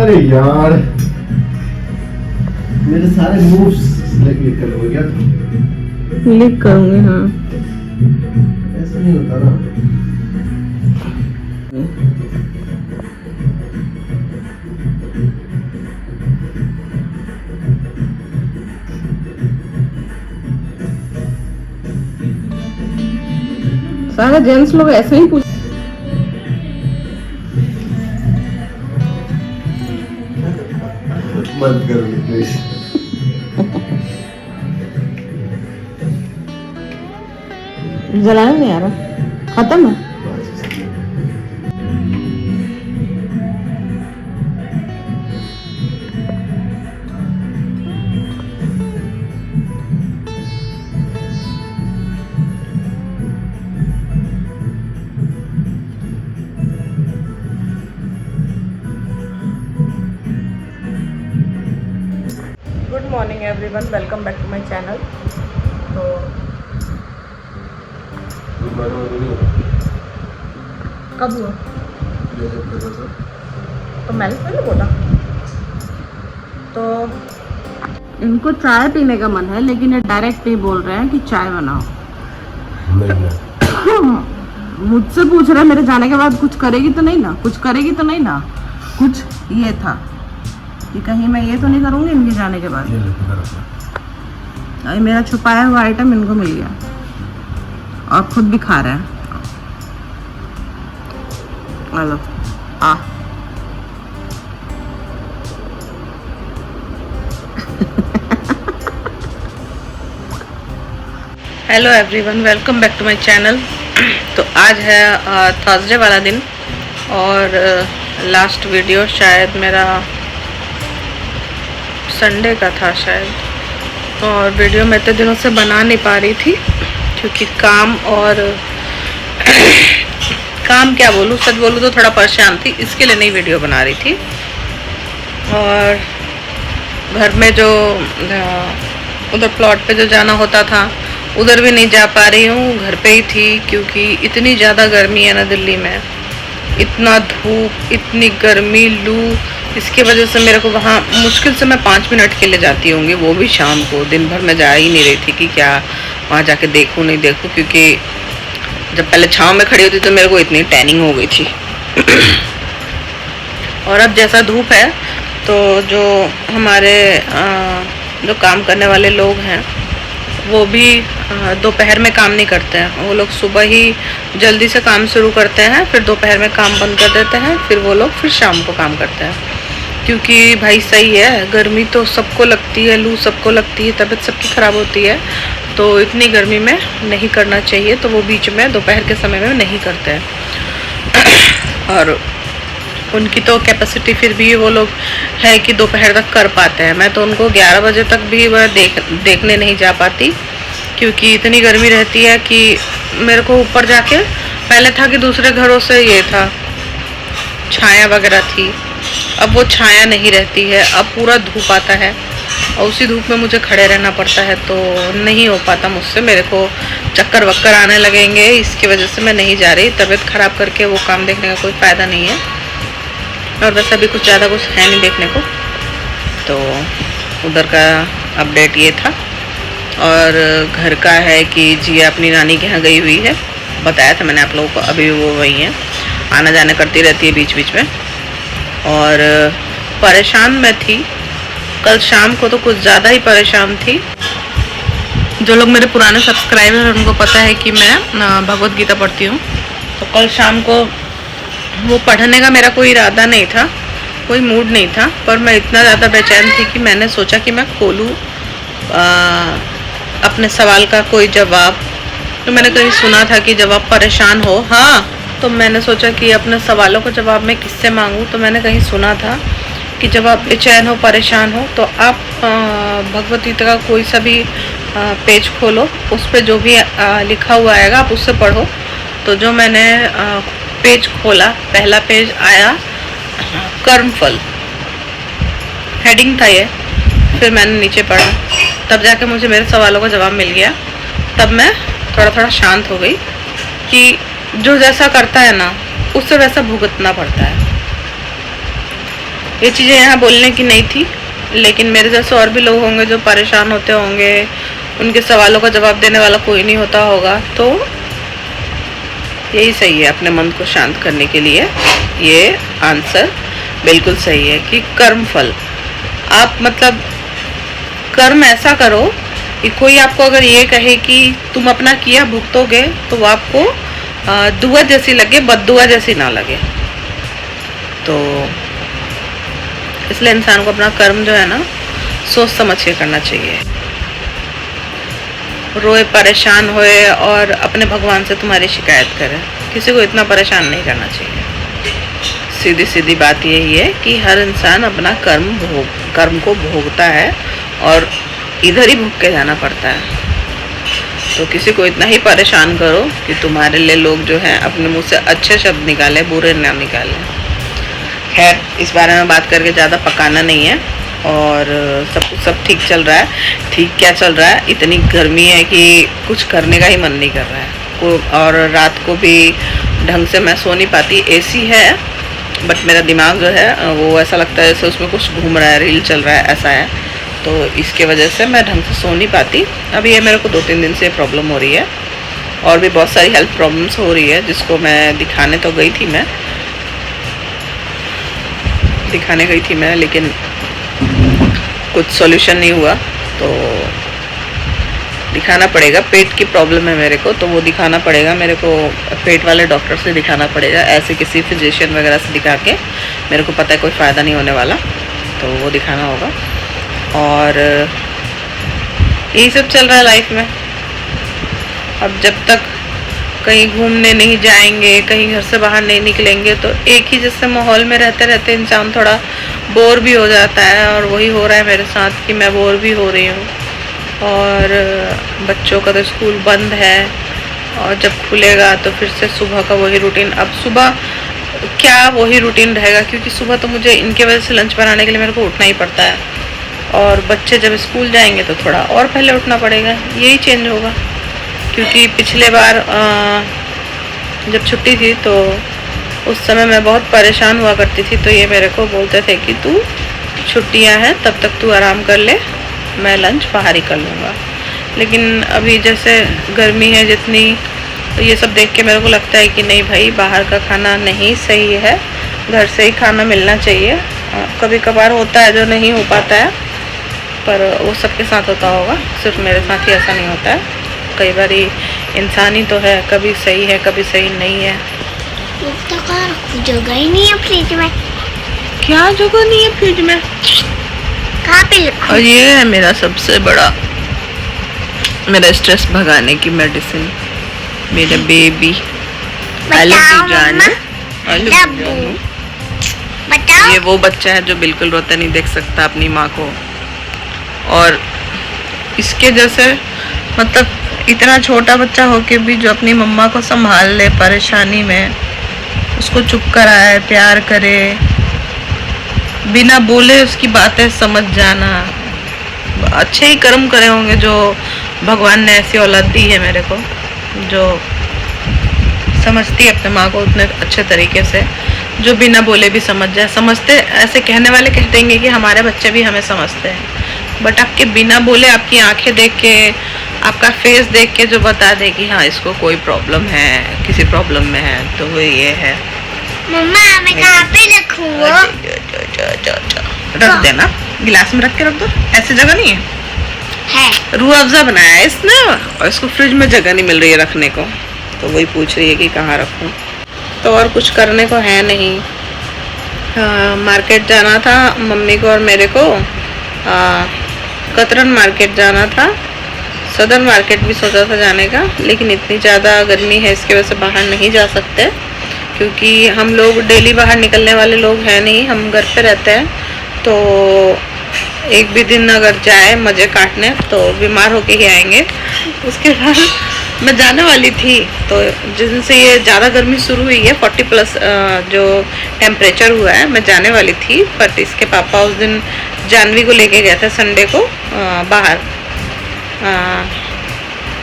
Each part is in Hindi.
अरे यार मेरे सारे मूव्स लिख कर हो गया था। लिख करूंगी। हाँ ऐसा नहीं होता ना। सारे जेंट्स लोग ऐसे ही पूछ। मत करो प्लीज। जलाना नहीं आ रहा, खत्म है। Good morning everyone, welcome back to my channel. तो कब हुआ? तो मैंने पहले बोला। तो इनको चाय पीने का मन है, लेकिन ये डायरेक्ट ही बोल रहे हैं कि चाय बनाओ। मुझसे पूछ रहे हैं मेरे जाने के बाद कुछ करेगी तो नहीं ना, कुछ करेगी तो नहीं ना। कुछ ये था कि कहीं मैं ये तो नहीं करूँगी इनके जाने के बाद। अरे मेरा छुपाया हुआ आइटम इनको मिल गया और खुद भी खा रहे हैं। Hello ah hello everyone, welcome back to my channel. तो आज है थर्सडे वाला दिन और लास्ट वीडियो शायद मेरा संडे का था शायद। और वीडियो मैं इतने दिनों से बना नहीं पा रही थी क्योंकि काम और काम क्या बोलूँ, सच बोलूँ तो थोड़ा परेशान थी, इसके लिए नहीं वीडियो बना रही थी। और घर में जो उधर प्लॉट पे जो जाना होता था उधर भी नहीं जा पा रही हूँ, घर पे ही थी क्योंकि इतनी ज़्यादा गर्मी है ना दिल्ली में। इतना धूप, इतनी गर्मी, लू, इसके वजह से मेरे को वहाँ मुश्किल से मैं 5 मिनट के लिए जाती होंगी, वो भी शाम को। दिन भर मैं जा ही नहीं रही थी कि क्या वहाँ जाके देखूँ नहीं देखूँ, क्योंकि जब पहले छाँव में खड़ी होती तो मेरे को इतनी टैनिंग हो गई थी। और अब जैसा धूप है तो जो हमारे जो काम करने वाले लोग हैं वो भी दोपहर में काम नहीं करते हैं। वो लोग सुबह ही जल्दी से काम शुरू करते हैं, फिर दोपहर में काम बंद कर देते हैं, फिर वो लोग फिर शाम को काम करते हैं। क्योंकि भाई सही है, गर्मी तो सबको लगती है, लू सबको लगती है, तबीयत सबकी ख़राब होती है। तो इतनी गर्मी में नहीं करना चाहिए, तो वो बीच में दोपहर के समय में नहीं करते हैं। और उनकी तो कैपेसिटी फिर भी वो लोग है कि दोपहर तक कर पाते हैं। मैं तो उनको 11 बजे तक भी वह देखने नहीं जा पाती क्योंकि इतनी गर्मी रहती है कि मेरे को ऊपर जाके, पहले था कि दूसरे घरों से ये था छाया वगैरह थी, अब वो छाया नहीं रहती है, अब पूरा धूप आता है और उसी धूप में मुझे खड़े रहना पड़ता है, तो नहीं हो पाता मुझसे। मेरे को चक्कर वक्कर आने लगेंगे, इसकी वजह से मैं नहीं जा रही। तबीयत ख़राब करके वो काम देखने का कोई फ़ायदा नहीं है, और वैसे भी कुछ ज़्यादा कुछ है नहीं देखने को। तो उधर का अपडेट ये था। और घर का है कि जिया अपनी नानी के यहाँ गई हुई है, बताया था मैंने आप लोगों को। अभी वो वही है, आना जाना करती रहती है बीच बीच में। और परेशान मैं थी कल शाम को, तो कुछ ज़्यादा ही परेशान थी। जो लोग मेरे पुराने सब्सक्राइबर हैं उनको पता है कि मैं भगवत गीता पढ़ती हूँ। तो कल शाम को वो पढ़ने का मेरा कोई इरादा नहीं था, कोई मूड नहीं था, पर मैं इतना ज़्यादा बेचैन थी कि मैंने सोचा कि मैं खोलूँ अपने सवाल का कोई जवाब। तो मैंने कहीं सुना था कि जब आप परेशान हो, हाँ, तो मैंने सोचा कि अपने सवालों का जवाब मैं किससे मांगूँ। तो मैंने कहीं सुना था कि जब आप बेचैन हो, परेशान हो, तो आप भगवत गीता का कोई सा भी पेज खोलो, उस पर जो भी लिखा हुआ आएगा आप उससे पढ़ो। तो जो मैंने पेज खोला, पहला पेज आया कर्मफल, हेडिंग था ये। फिर मैंने नीचे पढ़ा, तब जाके मुझे मेरे सवालों का जवाब मिल गया। तब मैं थोड़ा थोड़ा शांत हो गई कि जो जैसा करता है ना उससे वैसा भुगतना पड़ता है। ये चीज़ें यहाँ बोलने की नहीं थी, लेकिन मेरे जैसे और भी लोग होंगे जो परेशान होते होंगे, उनके सवालों का जवाब देने वाला कोई नहीं होता होगा, तो यही सही है अपने मन को शांत करने के लिए। ये आंसर बिल्कुल सही है कि कर्म फल, आप मतलब कर्म ऐसा करो कि कोई आपको अगर ये कहे कि तुम अपना किया भुगतोगे, तो वो आपको दुआ जैसी लगे, बद्दुआ जैसी ना लगे। तो इसलिए इंसान को अपना कर्म जो है ना सोच समझ के करना चाहिए। रोए परेशान होए और अपने भगवान से तुम्हारी शिकायत करे, किसी को इतना परेशान नहीं करना चाहिए। सीधी सीधी बात यही है कि हर इंसान अपना कर्म को भोगता है और इधर ही भुग के जाना पड़ता है। तो किसी को इतना ही परेशान करो कि तुम्हारे लिए लोग जो है अपने मुंह से अच्छे शब्द निकाले, बुरे ना निकाले। खैर, इस बारे में बात करके ज़्यादा पकाना नहीं है और सब ठीक चल रहा है। ठीक क्या चल रहा है, इतनी गर्मी है कि कुछ करने का ही मन नहीं कर रहा है। और रात को भी ढंग से मैं सो नहीं पाती। एसी है बट मेरा दिमाग जो है वो ऐसा लगता है जैसे उसमें कुछ घूम रहा है, रील चल रहा है, ऐसा है। तो इसके वजह से मैं ढंग से सो नहीं पाती। अभी ये मेरे को 2-3 दिन से प्रॉब्लम हो रही है और भी बहुत सारी हेल्थ प्रॉब्लम्स हो रही है, जिसको मैं दिखाने तो गई थी मैं, लेकिन कुछ सॉल्यूशन नहीं हुआ। तो दिखाना पड़ेगा। पेट की प्रॉब्लम है मेरे को, तो वो दिखाना पड़ेगा मेरे को, पेट वाले डॉक्टर से दिखाना पड़ेगा। ऐसे किसी फिजिशियन वगैरह से दिखा के मेरे को पता है कोई फ़ायदा नहीं होने वाला, तो वो दिखाना होगा। और यही सब चल रहा है लाइफ में। अब जब तक कहीं घूमने नहीं जाएंगे, कहीं घर से बाहर नहीं निकलेंगे, तो एक ही जैसे माहौल में रहते रहते इंसान थोड़ा बोर भी हो जाता है। और वही हो रहा है मेरे साथ कि मैं बोर भी हो रही हूँ। और बच्चों का तो स्कूल बंद है और जब खुलेगा तो फिर से सुबह का वही रूटीन। अब सुबह क्या वही रूटीन रहेगा, क्योंकि सुबह तो मुझे इनके वजह से लंच बनाने के लिए मेरे को उठना ही पड़ता है, और बच्चे जब स्कूल जाएंगे तो थोड़ा और पहले उठना पड़ेगा। यही चेंज होगा, क्योंकि पिछले बार जब छुट्टी थी तो उस समय मैं बहुत परेशान हुआ करती थी। तो ये मेरे को बोलते थे कि तू छुट्टियां हैं तब तक तू आराम कर ले, मैं लंच बाहर ही कर लूँगा। लेकिन अभी जैसे गर्मी है जितनी, तो ये सब देख के मेरे को लगता है कि नहीं भाई, बाहर का खाना नहीं सही है, घर से ही खाना मिलना चाहिए। कभी कभार होता है जो नहीं हो पाता है, पर वो सबके साथ होता होगा, सिर्फ मेरे साथ ही ऐसा नहीं होता है। कई बार इंसान ही तो है, कभी सही है कभी सही नहीं है। जगह ही नहीं है फ्रिज में। क्या जगह नहीं है फ्रिज में? कहाँ पे लिखा? और ये है मेरा सबसे बड़ा, मेरा स्ट्रेस भगाने की मेडिसिन, मेरा बेबी। बताओ। ये वो बच्चा है जो बिल्कुल रोता नहीं देख सकता अपनी माँ को, और इसके जैसे मतलब इतना छोटा बच्चा होके भी जो अपनी मम्मा को संभाल ले परेशानी में, उसको चुप कराए, प्यार करे, बिना बोले उसकी बातें समझ जाना। अच्छे ही कर्म करे होंगे जो भगवान ने ऐसी औलाद दी है मेरे को, जो समझती है अपने माँ को उतने अच्छे तरीके से, जो बिना बोले भी समझ जाए। समझते ऐसे कहने वाले कह देंगे कि हमारे बच्चे भी हमें समझते हैं, बट आपके बिना बोले, आपकी आंखें देख के, आपका फेस देख के जो बता दे कि हाँ इसको कोई प्रॉब्लम है, किसी प्रॉब्लम में है, तो वो ये है। मम्मा मैं कहाँ पे रखूँ? रख देना, गिलास में रख के रख दो, ऐसी जगह नहीं है। रूह अफ़ज़ा बनाया है इसने और इसको फ्रिज में जगह नहीं मिल रही है रखने को, तो वही पूछ रही है कि कहाँ रखूँ। तो और कुछ करने को है नहीं। मार्केट जाना था मम्मी को और मेरे को, कतरन मार्केट जाना था। सदर मार्केट भी सोचा था जाने का, लेकिन इतनी ज़्यादा गर्मी है इसकी वजह से बाहर नहीं जा सकते, क्योंकि हम लोग डेली बाहर निकलने वाले लोग हैं नहीं, हम घर पे रहते हैं। तो एक भी दिन अगर जाए मज़े काटने तो बीमार होके ही आएंगे। उसके बाद मैं जाने वाली थी, तो जिस दिन से ये ज़्यादा गर्मी शुरू हुई है, 40+ जो टेम्परेचर हुआ है, मैं जाने वाली थी, बट इसके पापा उस दिन जानवी को लेके गए थे संडे को बाहर।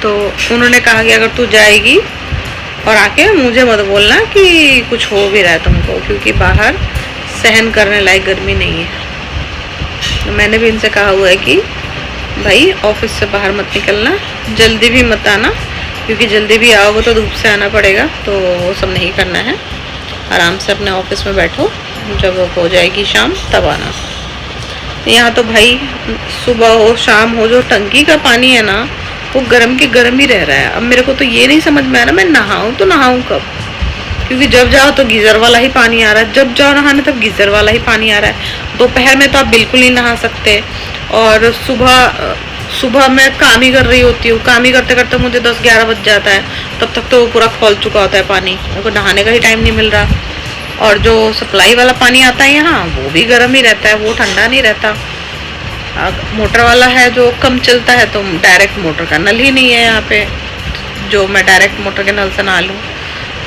तो उन्होंने कहा कि अगर तू जाएगी और आके मुझे मत बोलना कि कुछ हो भी रहा है तुमको, क्योंकि बाहर सहन करने लायक गर्मी नहीं है। तो मैंने भी इनसे कहा हुआ है कि भाई ऑफिस से बाहर मत निकलना, जल्दी भी मत आना, क्योंकि जल्दी भी आओगे तो धूप से आना पड़ेगा, तो वो सब नहीं करना है। आराम से अपने ऑफिस में बैठो, जब हो जाएगी शाम तब आना। यहाँ तो भाई सुबह हो शाम हो, जो टंकी का पानी है ना वो गर्म के गर्म ही रह रहा है। अब मेरे को तो ये नहीं समझ में आ रहा मैं नहाऊं तो नहाऊं कब, क्योंकि जब जाओ तो गीज़र वाला ही पानी आ रहा है, जब जाओ नहाने तब गीज़र वाला ही पानी आ रहा है। दोपहर में तो आप बिल्कुल नहीं नहा सकते, और सुबह मैं काम ही कर रही होती हूँ, काम ही करते करते मुझे 10-11 बज जाता है, तब तक तो वो पूरा खौल चुका होता है पानी, मेरे को नहाने का ही टाइम नहीं मिल रहा। और जो सप्लाई वाला पानी आता है यहाँ वो भी गर्म ही रहता है, वो ठंडा नहीं रहता। मोटर वाला है जो कम चलता है, तो डायरेक्ट मोटर का नल ही नहीं है यहाँ पे, जो मैं डायरेक्ट मोटर के नल से नहा लूँ।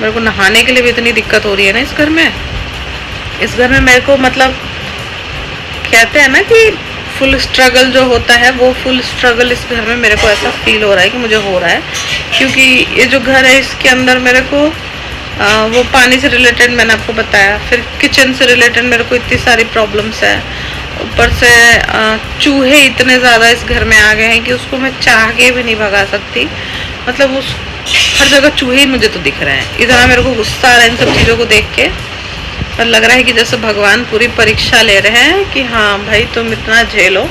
मेरे को नहाने के लिए भी इतनी दिक्कत हो रही है ना इस घर में। इस घर में मेरे को मतलब कहते हैं ना कि फुल स्ट्रगल जो होता है, वो फुल स्ट्रगल इस घर में मेरे को ऐसा फील हो रहा है कि मुझे हो रहा है, क्योंकि ये जो घर है इसके अंदर मेरे को वो पानी से रिलेटेड मैंने आपको बताया, फिर किचन से रिलेटेड मेरे को इतनी सारी प्रॉब्लम्स है, ऊपर से चूहे इतने ज़्यादा इस घर में आ गए हैं कि उसको मैं चाह के भी नहीं भगा सकती। मतलब उस हर जगह चूहे ही मुझे तो दिख रहे हैं। इतना मेरे को गुस्सा आ रहा है इन सब चीज़ों को देख के, और लग रहा है कि जैसे भगवान पूरी परीक्षा ले रहे हैं कि हाँ भाई तुम इतना झेलो,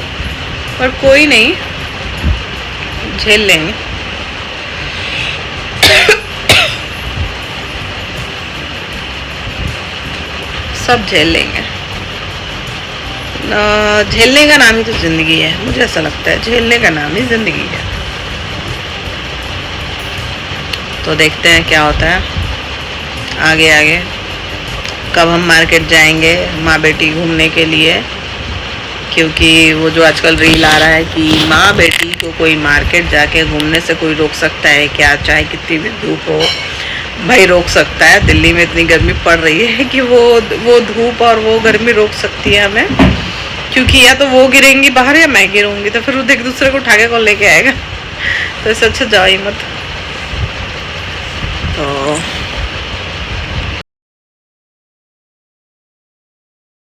पर कोई नहीं, झेल लेंगे। सब झेल लेंगे। झेलने का नाम ही तो जिंदगी है, मुझे ऐसा लगता है झेलने का नाम ही जिंदगी है। तो देखते हैं क्या होता है आगे आगे, कब हम मार्केट जाएंगे माँ बेटी घूमने के लिए, क्योंकि वो जो आजकल रील आ रहा है कि माँ बेटी को कोई मार्केट जाके घूमने से कोई रोक सकता है क्या, चाहे कितनी भी धूप हो। भाई रोक सकता है, दिल्ली में इतनी गर्मी पड़ रही है कि वो धूप और वो गर्मी रोक सकती है हमें, क्योंकि या तो वो गिरेंगी बाहर या मैं गिरूंगी, तो फिर वो एक दूसरे को उठा के कौन लेके आएगा। तो इससे अच्छा जाओ ही मत। तो